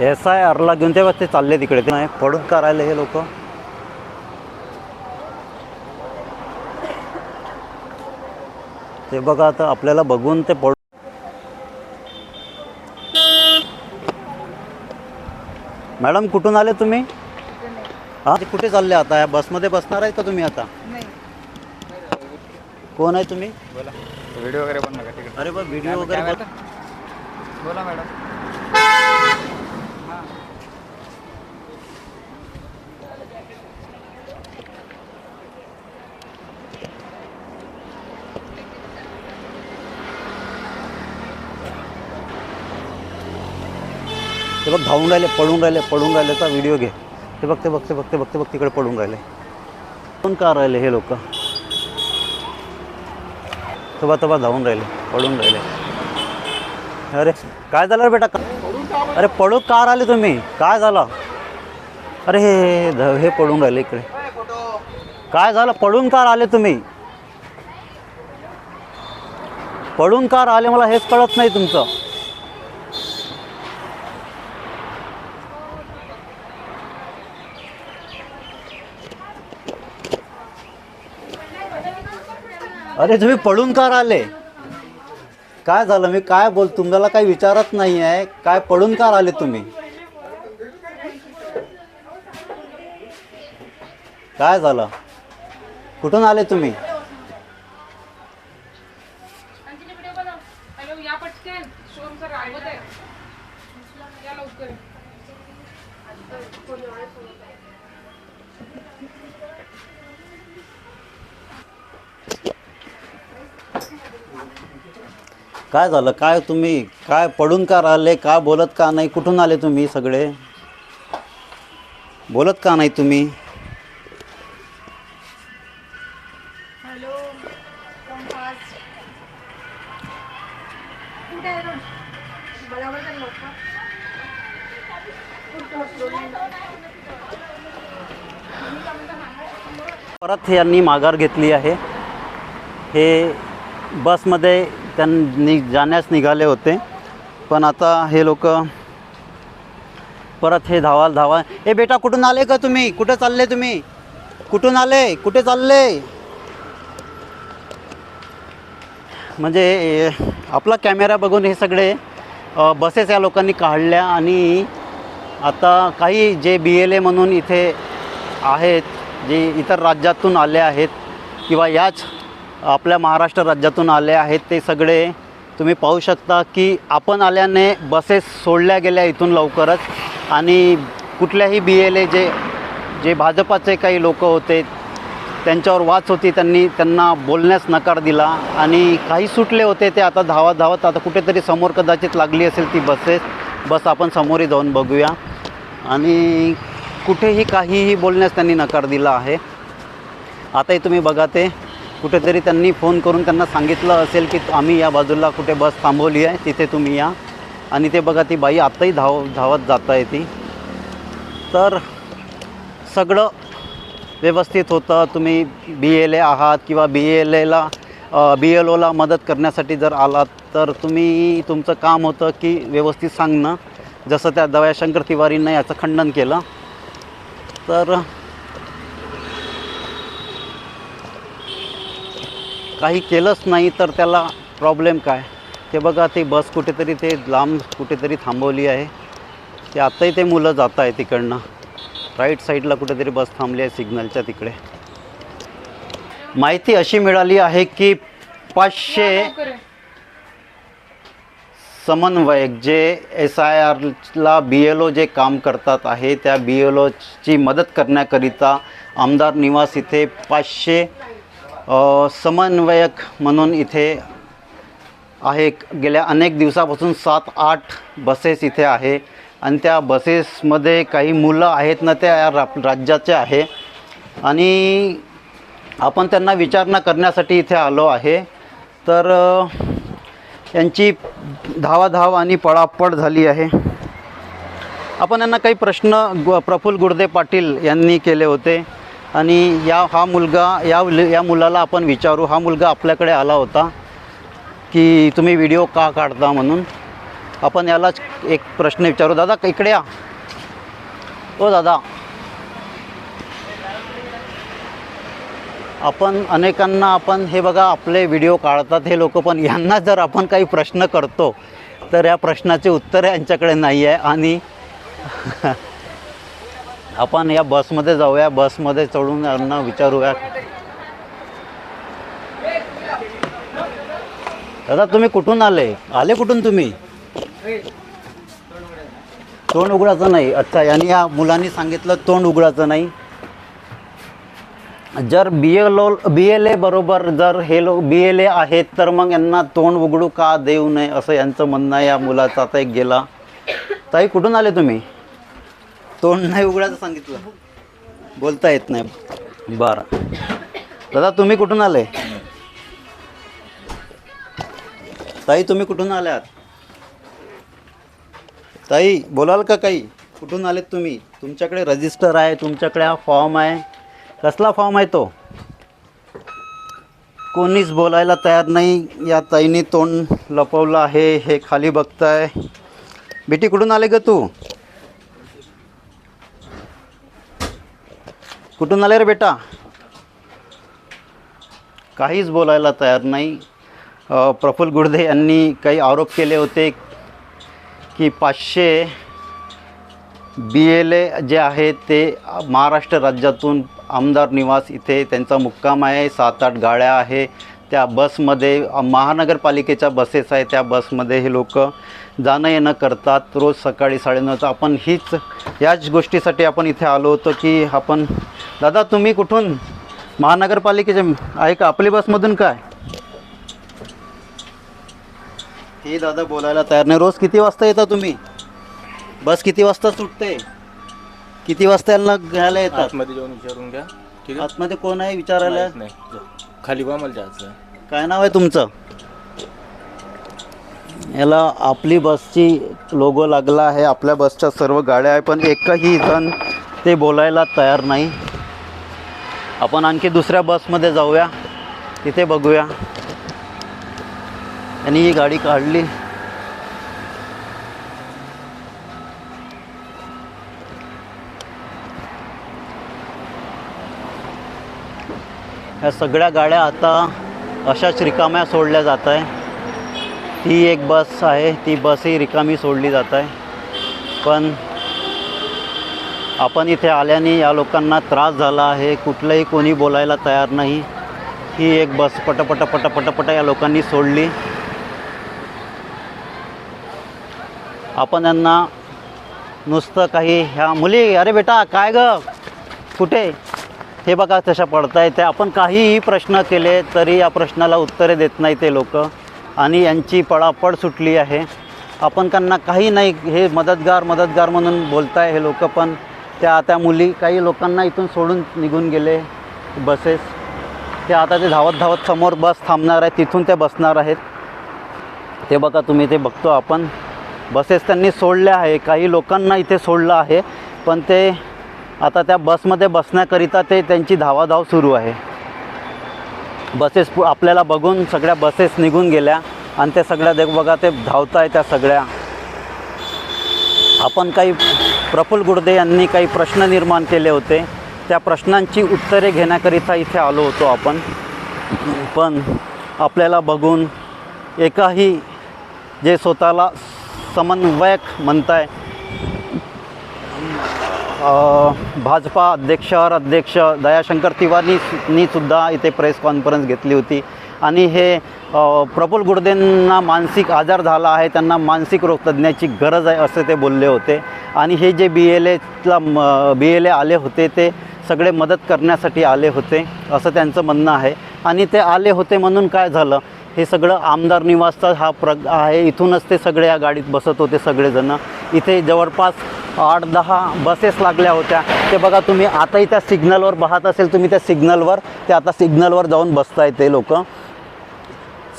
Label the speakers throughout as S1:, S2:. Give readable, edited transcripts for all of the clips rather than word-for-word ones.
S1: SIRला घेऊन तेव्हा ते चालले तिकडे, ते नाही पडून का राहिले हे लोक. ते बघा आता आपल्याला बघून ते पडून. मॅडम कुठून आले तुम्ही? हां, कुठे चालले आता? या बसमध्ये बसणार आहे का तुम्ही आता? कोण आहे तुम्ही?
S2: बोला. व्हिडिओ वगैरे बनवा का तिकडे?
S1: अरे बा व्हिडिओ वगैरे
S2: बोला मॅडम.
S1: ते बघ धावून राहिले, पळून राहिलेचा व्हिडिओ घे. ते बघ तिकडे पळून राहिले. कोण का राहिले हे लोक? तबा धावून राहिले, पळून राहिले. अरे काय झालं रे बेटा? अरे पळू का राहिले तुम्ही? काय झालं? अरे हे पळून राहिले इकडे. काय झालं? पळून का राहिले तुम्ही? पळून का राहिले मला हेच कळत नाही तुमचं. अरे तुम्ही पळून का राहिले? काय झालं? मी काय तुम्हाला काही विचारत नाही आहे. काय पळून का राहिले तुम्ही? काय झालं? कुठून आले तुम्ही? काय झालं? काय तुम्ही काय पडून का राहिले? काय बोलत का नाही? कुठून आले तुम्ही सगळे? बोलत का नाही तुम्ही?
S3: हॅलो कंपास कुठे आहे रे? बरोबर आहे लोक.
S1: परत यांनी माघार घेतली आहे. हे बसमध्ये त्यांनी जाण्यास निघाले होते, पण आता हे लोक परत हे धावा. ए बेटा कुठून आले का तुम्ही? कुठे चालले तुम्ही? कुठून आले? कुठे चालले? म्हणजे आपला कॅमेरा बघून हे सगळे बसेस या लोकांनी काढल्या. आणि आता काही जे BLA म्हणून इथे आहेत, जे इतर राज्यातून आले आहेत किंवा याच आपल्या महाराष्ट्र राज्यातून आले आहेत, ते सगळे तुम्ही पाहू शकता की आपण आल्याने बसेस सोडल्या गेल्या इथून लवकरच. आणि कुठल्याही BLA जे भाजपाचे काही लोक होते त्यांच्यावर वाच होती, त्यांना बोलण्यास नकार दिला. आणि काही सुटले होते ते आता धावत आता कुठेतरी समोर कदाचित लागली असेल ती बस आपण समोरही जाऊन बघूया. आणि कुठेही काहीही बोलण्यास त्यांनी नकार दिला आहे. आताही तुम्ही बघा, ते कुठेतरी त्यांनी फोन करून त्यांना सांगितलं असेल की आम्ही या बाजूला कुठे बस थांबवली आहे, तिथे तुम्ही या. आणि ते बघा, ती बाई आत्ताही धावत जात आहे ती. तर सगळं व्यवस्थित होतं. तुम्ही BLA आहात किंवा BLOला मदत करण्यासाठी जर आलात तर तुमचं काम होतं की व्यवस्थित सांगणं. जसं त्या दयाशंकर तिवारींनी याचं खंडन केलं. तर काही केलंच नाही तर त्याला प्रॉब्लेम काय? ते बघा, ती बस कुठेतरी ते लांब कुठेतरी थांबवली आहे. ते आत्ताही ते मुलं जात आहे तिकडनं. राईट साईडला कुठेतरी बस थांबली आहे सिग्नलच्या तिकडे. माहिती अशी मिळाली आहे की 500 समन्वयक जे SIRला BLO जे काम करतात आहे, त्या BLOची मदत करण्याकरिता आमदार निवास इथे 500 समन्वयक म्हणून इथे आहे. गेल्या अनेक दिवसापासून 7-8 बसेस इथे आहे. आणि त्या बसेसमध्ये काही मुलं आहेत ना, त्या राज्याचे आहे. आणि आपण त्यांना विचारणा करण्यासाठी इथे आलो आहे. तर यांची धावाधाव आणि पळापळ झाली आहे. आपण यांना काही प्रश्न प्रफुल्ल गुडदे पाटील यांनी केले होते. आणि या मुलाला आपण विचारू. हा मुलगा आपल्याकडे आला होता की तुम्ही व्हिडिओ का काढता म्हणून. आपण यालाच एक प्रश्न विचारू. दादा इकडे या. ओ दादा, आपण अनेकांना आपण हे बघा आपले व्हिडिओ काढतात हे लोक, पण यांना जर आपण काही प्रश्न करतो तर या प्रश्नाचे उत्तर यांच्याकडे नाही आहे. आणि आपण या बसमध्ये जाऊया, बसमध्ये चढून यांना विचारूया. दादा तुम्ही कुठून आले कुठून तुम्ही? तोंड उघडायचं नाही. अच्छा, यांनी या मुलांनी सांगितलं तोंड उघडायचं नाही. जर बी एल ए बरोबर जर हे लोक BLA आहेत तर मग यांना तोंड उघडू का देऊ नये असं यांचं म्हणणं आहे. या मुलाचा आता एक गेला. ताई कुठून आले तुम्ही? तोंड नाही उघडायचं सांगितलं, बोलता येत नाही. बरं दादा तुम्ही कुठून आले? ताई तुम्ही कुठून आल्यात? ताई बोलाल का काही? कुठून आलेत तुम्ही? तुमच्याकडे रजिस्टर आहे, तुमच्याकडे हा फॉर्म आहे. कसला फॉर्म आहे तो? कोणीच बोलायला तयार नाही. या ताईने तोंड लपवलं आहे. हे खाली बघताय. बेटी कुठून आले ग तू? कुठून आले रे बेटा? काहीच बोलायला तयार नाही. प्रफुल्ल गुडदे यांनी काही आरोप केले होते की 500 BLA जे आहेत ते महाराष्ट्र राज्यातून आमदार निवास इथे त्यांचा मुक्काम आहे. 7-8 गाड्या आहे. त्या बसमध्ये महानगरपालिकेच्या बसेस आहे. त्या बसमध्ये हे लोक जाणं येणं करतात रोज सकाळी 9:30. आपण याच गोष्टीसाठी आपण इथे आलो होतो की आपण. दादा तुम्ही कुठून? महानगरपालिकेचे आहे का? आपली बसमधून काय? हे दादा बोलायला तयार नाही. रोज किती वाजता येता तुम्ही? बस किती वाजता सुटते? किती वाजता यांना घ्यायला येतात?
S2: आतमध्ये जाऊन विचारून घ्या. ठीक आहे.
S1: आतमध्ये कोण आहे विचारायला?
S2: नाही, खाली बा मला जायचं आहे.
S1: काय नाव आहे तुमचं? याला आपली बसची लोगो लागला आहे. आपल्या बसच्या सर्व गाड्या आहे, पण एकही जण ते बोलायला तयार नाही. आपण आणखी दुसऱ्या बसमध्ये जाऊया, तिथे बघूया. आणि ही गाडी काढली. ह्या सगळ्या गाड्या आता अशाच रिकाम्या सोडल्या जात आहे. ती एक बस आहे, ती बसही रिकामी सोडली जात आहे. पण आपण इथे आल्याने या लोकांना त्रास झाला आहे. कुठलंही कोणी बोलायला तयार नाही. ही एक बस पटपट या लोकांनी सोडली. आपण यांना नुसतं काही ह्या मुली, अरे बेटा काय ग कुठे, हे बघा तशा पडताय. ते आपण काहीही प्रश्न केले तरी या प्रश्नाला उत्तरे देत नाही ते लोक. आणि यांची पळापळ सुटली आहे. आपण त्यांना काही नाही, हे मदतगार म्हणून बोलताय हे लोक. पण त्या मुली काही लोकांना इथून सोडून निघून गेले बसेस. ते आता ते धावत समोर बस थांबणार आहे, तिथून ते बसणार आहेत. ते बघा तुम्ही, ते बघतो आपण. बसेस त्यांनी सोडल्या आहे. काही लोकांना इथे सोडलं आहे, पण ते आता त्या बसमध्ये बसण्याकरिता त्यांची धावाधाव सुरू आहे. बसेस आपल्याला बघून सगळ्या बसेस निघून गेल्या आणि ते सगळ्या बघा ते धावत आहे त्या सगळ्या. आपण काही प्रफुल्ल गुडदे यांनी काही प्रश्न निर्माण केले होते, त्या प्रश्नांची उत्तरे घेण्याकरिता इथे आलो होतो आपण. पण आपल्याला बघून एकाही जे स्वतःला समन्वयक म्हणताय, भाजपा अध्यक्ष शहर अध्यक्ष दयाशंकर तिवारीनी सुद्धा इथे प्रेस कॉन्फरन्स घेतली होती. आणि हे प्रफुल्ल गुडदेंना मानसिक आजार झाला आहे, त्यांना मानसिक रोग तज्ज्ञाची गरज आहे असे ते बोलले होते. आणि हे जे BLA आले होते ते सगळे मदत करण्यासाठी आले होते असं त्यांचं म्हणणं आहे. आणि ते आले होते म्हणून काय झालं, हे सगळं आमदार निवासचा हा आहे. इथूनच ते सगळे या गाडीत बसत होते सगळेजणं. इथे जवळपास 8-10 बसेस लागल्या होत्या. ते बघा तुम्ही आताही त्या सिग्नलवर पाहत असेल तुम्ही, त्या सिग्नलवर ते आता सिग्नलवर जाऊन बसतायत ते लोक.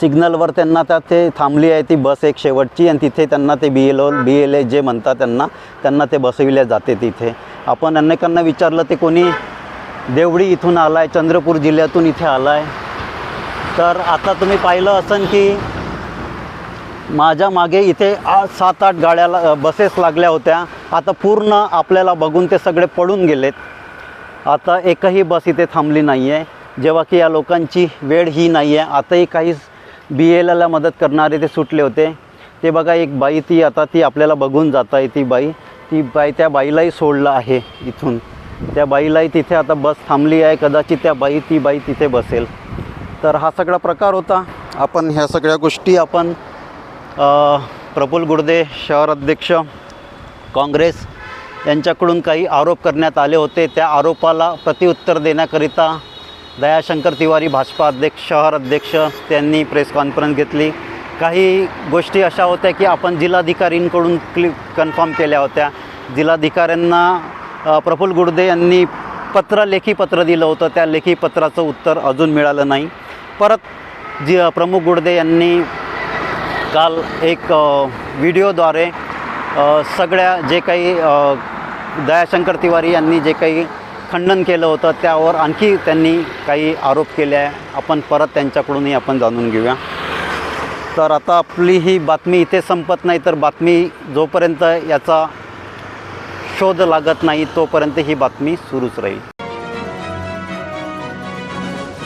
S1: सिग्नलवर त्यांना ते थांबली आहे ती बस एक शेवटची, आणि तिथे त्यांना ते BLA जे म्हणतात त्यांना ते बसविले जाते तिथे. आपण अनेकांना विचारलं ते कोणी देवडी इथून आला आहे, चंद्रपूर जिल्ह्यातून इथे आला आहे. तर आता तुम्ही पाहिलं असेल की माझ्या मागे इथे 7-8 गाड्या बसेस लागल्या होत्या. आता पूर्ण आपल्याला बघून ते सगळे पडून गेलेत. आता एकही बस इथे थांबली नाही आहे, जेव्हा की या लोकांची वेळ ही नाही आहे. आताही काही BLला मदत करणारे ते सुटले होते. ते बघा एक बाई, ती आपल्याला बघून जात आहे. ती बाई त्या बाईलाही सोडलं आहे इथून. त्या बाईलाही तिथे आता बस थांबली आहे. कदाचित ती बाई तिथे बसेल. तर हा सगळा प्रकार होता. आपण ह्या सगळ्या गोष्टी आपण प्रफुल्ल गुडदे शहर अध्यक्ष काँग्रेस यांच्याकडून काही आरोप करण्यात आले होते. त्या आरोपाला प्रत्युत्तर देण्याकरिता दयाशंकर तिवारी भाजपा अध्यक्ष शहर अध्यक्ष त्यांनी प्रेस कॉन्फरन्स घेतली. काही गोष्टी अशा होत्या की आपण जिल्हाधिकारींकडून कन्फर्म केल्या होत्या. जिल्हाधिकाऱ्यांना प्रफुल्ल गुडदे यांनी लेखी पत्र दिलं होतं. त्या लेखी पत्राचं उत्तर अजून मिळालं नाही. परत प्रमुख गुडदे यांनी काल एक व्हिडिओद्वारे सगळ्या जे काही दयाशंकर तिवारी यांनी जे काही खंडन केलं होतं त्यावर आणखी त्यांनी काही आरोप केले आहे. आपण परत त्यांच्याकडूनही आपण जाणून घेऊया. तर आता आपली ही बातमी इथे संपत नाही. तर बातमी जोपर्यंत याचा शोध लागत नाही तोपर्यंत ही बातमी सुरूच राहील.